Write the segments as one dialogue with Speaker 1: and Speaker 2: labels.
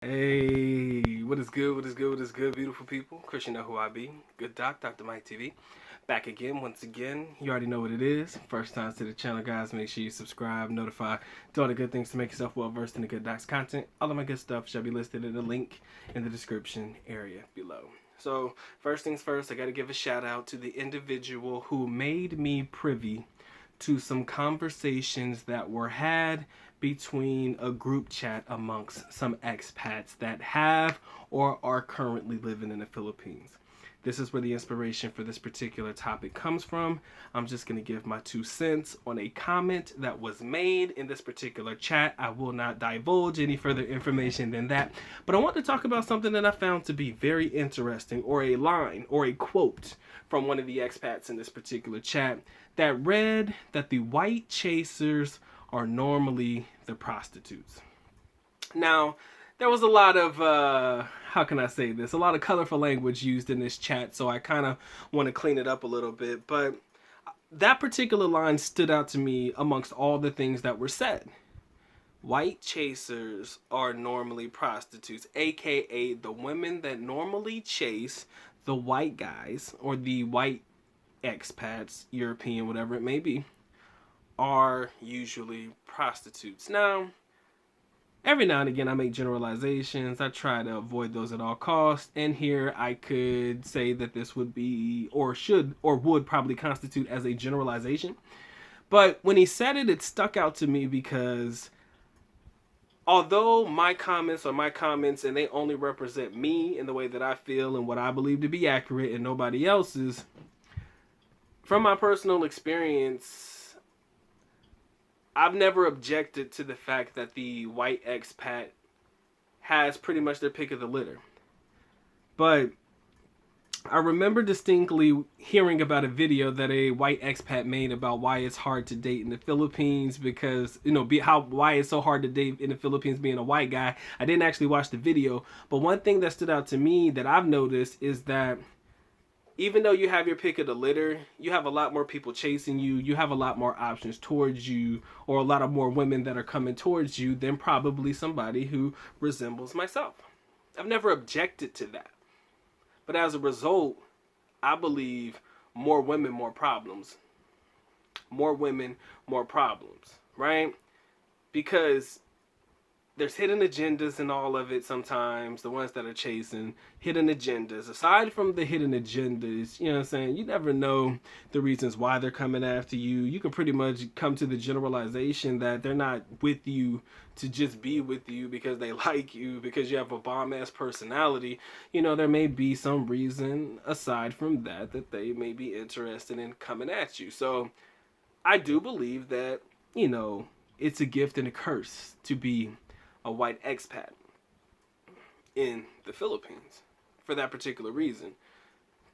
Speaker 1: Hey, what is good? What is good? What is good, beautiful people? Chris, you know who I be. Good Doc, Dr. Mike TV. Back again, once again. You already know what it is. First time to the channel, guys. Make sure you subscribe, notify, do all the good things to make yourself well versed in the Good Doc's content. All of my good stuff shall be listed in the link in the description area below. So, first things first, I got to give a shout out to the individual who made me privy to some conversations that were had between a group chat amongst some expats that have or are currently living in the Philippines. This is where the inspiration for this particular topic comes from. I'm just going to give my 2 cents on a comment that was made in this particular chat. I will not divulge any further information than that. But I want to talk about something that I found to be very interesting, or a line or a quote from one of the expats in this particular chat that read that the white chasers are normally the prostitutes. Now, there was a lot of, how can I say this? A lot of colorful language used in this chat, so I kind of want to clean it up a little bit. But that particular line stood out to me amongst all the things that were said. White chasers are normally prostitutes, aka the women that normally chase the white guys or the white expats, European, whatever it may be, are usually prostitutes. Now, every now and again I make generalizations. I try to avoid those at all costs. And here I could say that this would be, or should, or would probably constitute as a generalization. But when he said it, it stuck out to me because although my comments are my comments and they only represent me in the way that I feel and what I believe to be accurate and nobody else's, from my personal experience, I've never objected to the fact that the white expat has pretty much their pick of the litter. But I remember distinctly hearing about a video that a white expat made about why it's hard to date in the Philippines because, why it's so hard to date in the Philippines being a white guy. I didn't actually watch the video, but one thing that stood out to me that I've noticed is that even though you have your pick of the litter, you have a lot more people chasing you. You have a lot more options towards you, or a lot of more women that are coming towards you than probably somebody who resembles myself. I've never objected to that. But as a result, I believe more women, more problems. More women, more problems, right? Because there's hidden agendas in all of it sometimes, the ones that are chasing hidden agendas. Aside from the hidden agendas, you know what I'm saying, you never know the reasons why they're coming after you. You can pretty much come to the generalization that they're not with you to just be with you because they like you, because you have a bomb-ass personality. There may be some reason aside from that they may be interested in coming at you. So I do believe that, it's a gift and a curse to be a white expat in the Philippines for that particular reason.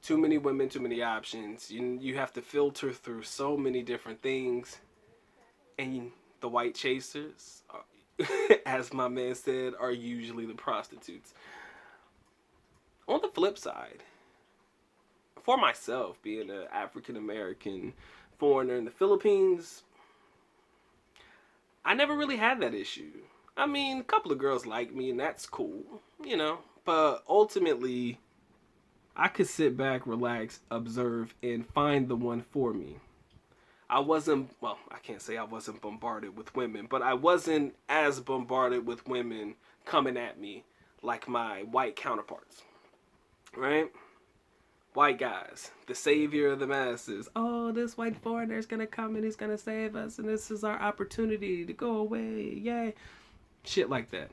Speaker 1: Too many women, too many options. You have to filter through so many different things. And the white chasers, as my man said, are usually the prostitutes. On the flip side, for myself, being an African American foreigner in the Philippines, I never really had that issue. I mean, a couple of girls like me, and that's cool, But ultimately, I could sit back, relax, observe, and find the one for me. I can't say I wasn't bombarded with women, but I wasn't as bombarded with women coming at me like my white counterparts, right? White guys, the savior of the masses. Oh, this white foreigner is going to come and he's going to save us, and this is our opportunity to go away, yay. Shit like that.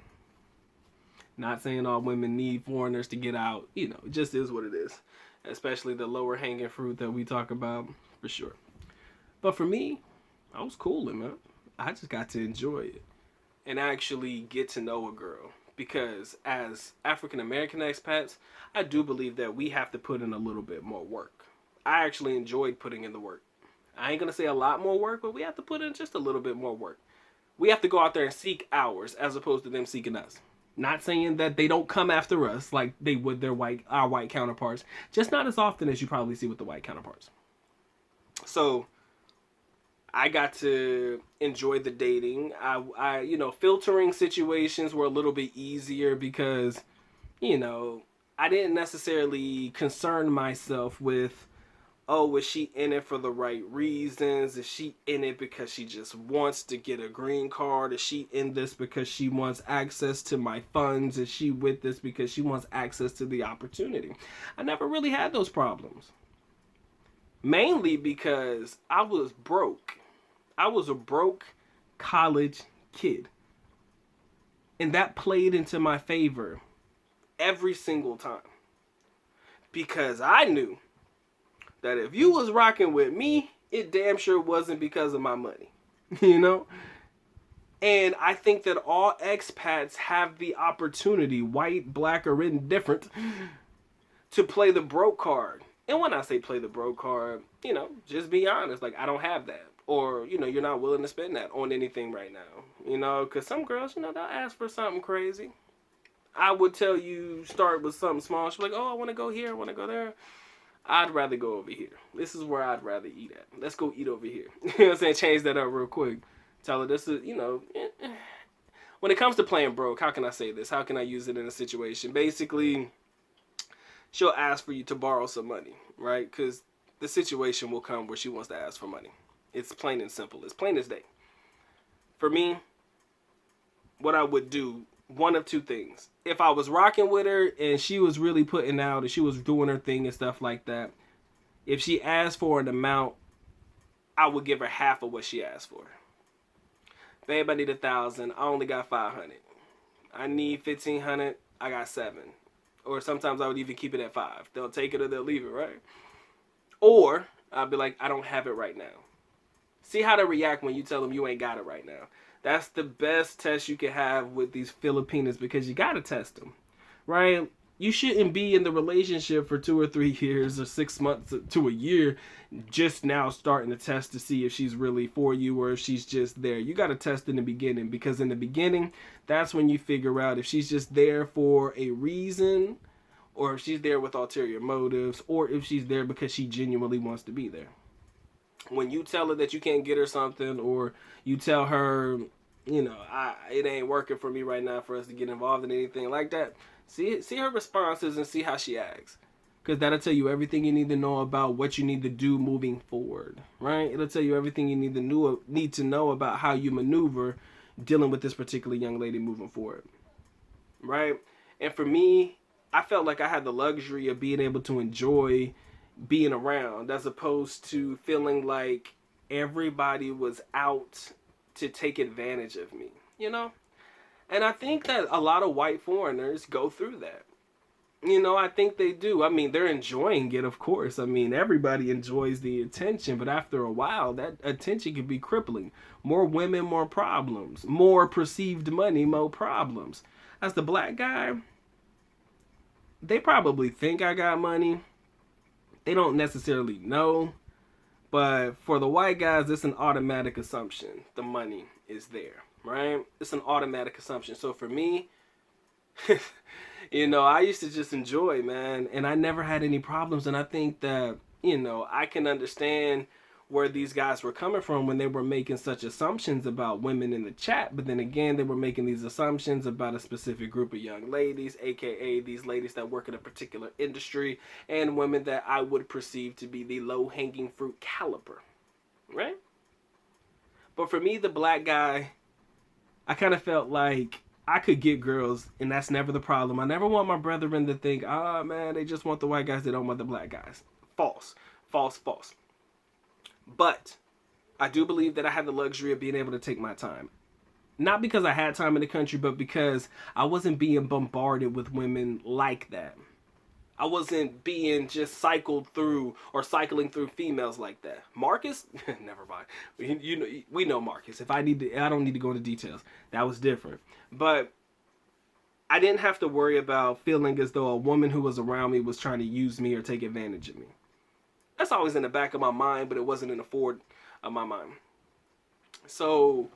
Speaker 1: Not saying all women need foreigners to get out. It just is what it is. Especially the lower hanging fruit that we talk about, for sure. But for me, I was cooling, man. I just got to enjoy it. And actually get to know a girl. Because as African American expats, I do believe that we have to put in a little bit more work. I actually enjoyed putting in the work. I ain't going to say a lot more work, but we have to put in just a little bit more work. We have to go out there and seek ours as opposed to them seeking us. Not saying that they don't come after us like they would our white counterparts. Just not as often as you probably see with the white counterparts. So I got to enjoy the dating. Filtering situations were a little bit easier because, I didn't necessarily concern myself with, oh, was she in it for the right reasons? Is she in it because she just wants to get a green card? Is she in this because she wants access to my funds? Is she with this because she wants access to the opportunity? I never really had those problems. Mainly because I was broke. I was a broke college kid. And that played into my favor every single time. Because I knew that if you was rocking with me, it damn sure wasn't because of my money. And I think that all expats have the opportunity, white, black, or indifferent, to play the broke card. And when I say play the broke card, just be honest. Like, I don't have that. Or, you're not willing to spend that on anything right now. Because some girls, they'll ask for something crazy. I would tell you, start with something small. She's like, oh, I want to go here, I want to go there. I'd rather go over here. This is where I'd rather eat at. Let's go eat over here. You know what I'm saying? Change that up real quick. Tell her this is, when it comes to playing broke, how can I say this? How can I use it in a situation? Basically, she'll ask for you to borrow some money, right? Because the situation will come where she wants to ask for money. It's plain and simple. It's plain as day. For me, what I would do, one of two things. If I was rocking with her and she was really putting out and she was doing her thing and stuff like that, if she asked for an amount, I would give her half of what she asked for. Babe, I need 1,000. I only got 500. I need 1,500. I got 7. Or sometimes I would even keep it at 5. They'll take it or they'll leave it, right? Or I'd be like, I don't have it right now. See how they react when you tell them you ain't got it right now. That's the best test you can have with these Filipinas because you got to test them, right? You shouldn't be in the relationship for 2 or 3 years or 6 months to a year just now starting to test to see if she's really for you or if she's just there. You got to test in the beginning because in the beginning, that's when you figure out if she's just there for a reason or if she's there with ulterior motives or if she's there because she genuinely wants to be there. When you tell her that you can't get her something or you tell her, it ain't working for me right now for us to get involved in anything like that, see her responses and see how she acts. Because that'll tell you everything you need to know about what you need to do moving forward, right? It'll tell you everything you need to know about how you maneuver dealing with this particular young lady moving forward, right? And for me, I felt like I had the luxury of being able to enjoy being around as opposed to feeling like everybody was out to take advantage of me, And I think that a lot of white foreigners go through that. I think they do. I mean, they're enjoying it, of course. I mean, everybody enjoys the attention, but after a while, that attention can be crippling. More women, more problems. More perceived money, more problems. As the black guy, they probably think I got money. They don't necessarily know, but for the white guys, it's an automatic assumption. The money is there, right? It's an automatic assumption. So for me, I used to just enjoy, man, and I never had any problems. And I think that, I can understand where these guys were coming from when they were making such assumptions about women in the chat. But then again, they were making these assumptions about a specific group of young ladies, aka these ladies that work in a particular industry and women that I would perceive to be the low-hanging fruit caliber, right? But for me, the black guy, I kind of felt like I could get girls, and that's never the problem. I never want my brethren to think, man, they just want the white guys, they don't want the black guys. False. False, false. But I do believe that I had the luxury of being able to take my time. Not because I had time in the country, but because I wasn't being bombarded with women like that. I wasn't being just cycling through females like that. Marcus, never mind. We know Marcus. I don't need to go into details. That was different. But I didn't have to worry about feeling as though a woman who was around me was trying to use me or take advantage of me. That's always in the back of my mind, but it wasn't in the forward of my mind. So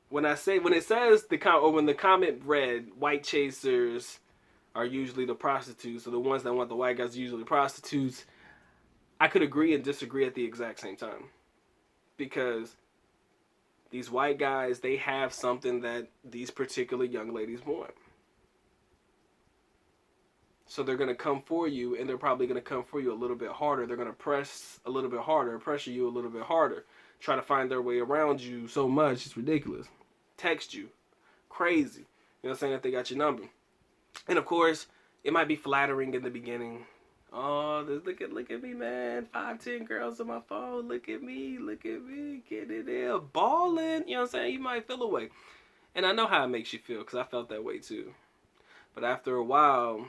Speaker 1: when it says when the comment read, white chasers are usually the prostitutes, or the ones that want the white guys are usually prostitutes, I could agree and disagree at the exact same time. because these white guys, they have something that these particular young ladies want. So they're going to come for you, and they're probably going to come for you a little bit harder. They're going to press a little bit harder, pressure you a little bit harder, try to find their way around you so much, it's ridiculous. Text you. Crazy. You know what I'm saying? That they got your number. And of course, it might be flattering in the beginning. Oh, look at me, man. 5, 10 girls on my phone. Look at me, getting there, balling. You know what I'm saying? You might feel away. And I know how it makes you feel, because I felt that way too. But after a while,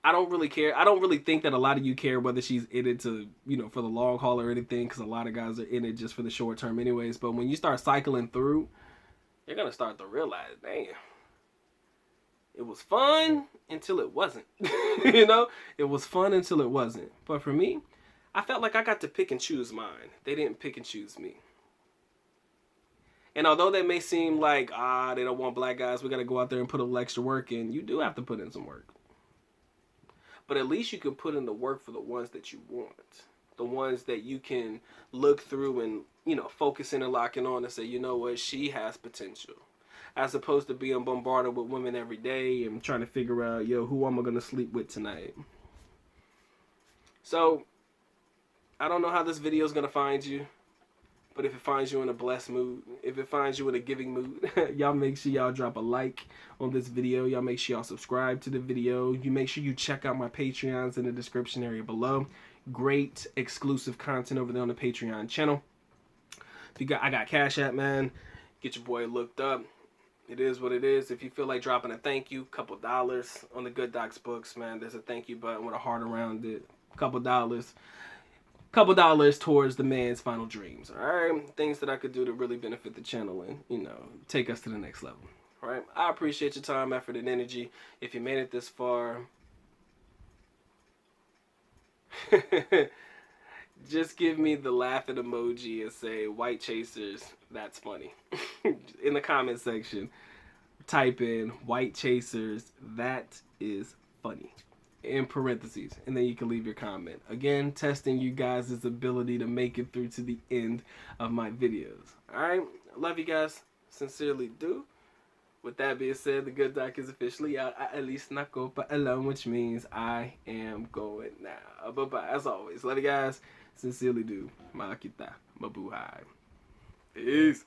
Speaker 1: I don't really care. I don't really think that a lot of you care whether she's in it to, you know, for the long haul or anything, because a lot of guys are in it just for the short term anyways. But when you start cycling through, you're going to start to realize, damn, it was fun until it wasn't. You know, it was fun until it wasn't. But for me, I felt like I got to pick and choose mine. They didn't pick and choose me. And although that may seem like, they don't want black guys, we got to go out there and put a little extra work in, you do have to put in some work. But at least you can put in the work for the ones that you want. The ones that you can look through and, you know, focus in and locking on and say, you know what, she has potential. As opposed to being bombarded with women every day and trying to figure out, yo, who am I going to sleep with tonight? So, I don't know how this video is going to find you. But if it finds you in a blessed mood, if it finds you in a giving mood, y'all make sure y'all drop a like on this video. Y'all make sure y'all subscribe to the video. You make sure you check out my Patreons in the description area below. Great exclusive content over there on the Patreon channel. I got Cash App, man. Get your boy looked up. It is what it is. If you feel like dropping a thank you, couple dollars on the Good Docs books, man. There's a thank you button with a heart around it. Couple dollars towards the man's final dreams. All right, things that I could do to really benefit the channel and, you know, take us to the next level. All right, I appreciate your time, effort, and energy. If you made it this far, just give me the laughing emoji and say white chasers, that's funny. In the comment section, type in white chasers, that is funny, in parentheses, and then you can leave your comment. Again, testing you guys' ability to make it through to the end of my videos. Alright, love you guys, sincerely do. With that being said, the Good Doc is officially out. I at least not go alone, which means I am going now. Bye-bye, as always. Love you guys, sincerely do. Makita, mabuhay. Peace.